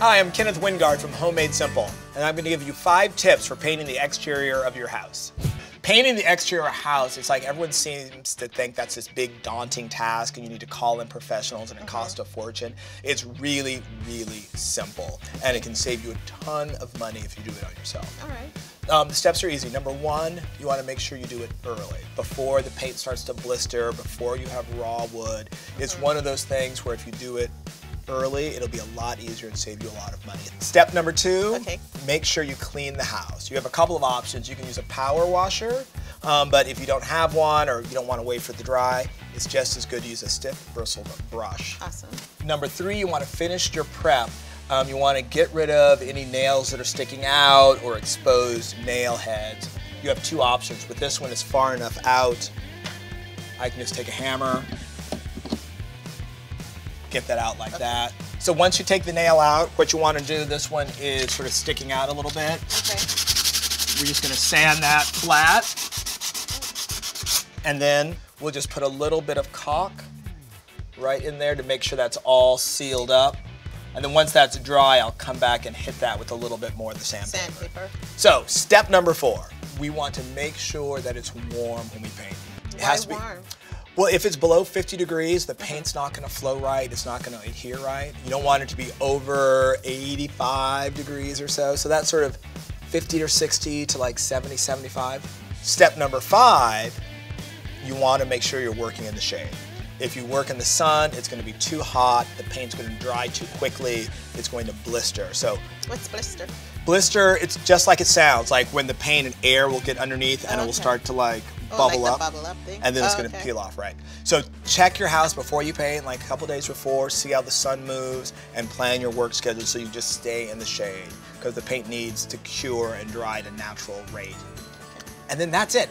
Hi, I'm Kenneth Wingard from Homemade Simple, and I'm going to give you 5 tips for painting the exterior of your house. Painting the exterior of a house, it's like everyone seems to think that's this big daunting task and you need to call in professionals and it costs a fortune. It's really, really simple, and it can save you a ton of money if you do it on yourself. All right. The steps are easy. Number 1, you want to make sure you do it early, before the paint starts to blister, before you have raw wood. It's one of those things where if you do it early, it'll be a lot easier and save you a lot of money. Step number 2, make sure you clean the house. You have a couple of options. You can use a power washer, but if you don't have one or you don't want to wait for it to dry, it's just as good to use a stiff-bristled brush. Awesome. Number 3, you want to finish your prep. You want to get rid of any nails that are sticking out or exposed nail heads. You have 2 options, but this one is far enough out. I can just take a hammer, get that out like that. So once you take the nail out, what you want to do, this one is sort of sticking out a little bit. Okay. We're just going to sand that flat. And then we'll just put a little bit of caulk right in there to make sure that's all sealed up. And then once that's dry, I'll come back and hit that with a little bit more of the sandpaper. So step number 4, we want to make sure that it's warm when we paint. It has to be warm? Well, if it's below 50 degrees, the paint's not going to flow right, it's not going to adhere right. You don't want it to be over 85 degrees or so. So that's sort of 50 or 60 to like 70, 75. Step number 5, you want to make sure you're working in the shade. If you work in the sun, it's going to be too hot, the paint's going to dry too quickly, it's going to blister. So what's blister? Blister, it's just like it sounds, like when the paint and air will get underneath and it will start to like bubble like up, the bubble up thing? and then it's going to peel off, right? So check your house before you paint, like a couple days before, see how the sun moves, and plan your work schedule so you just stay in the shade, because the paint needs to cure and dry at a natural rate. And then that's it.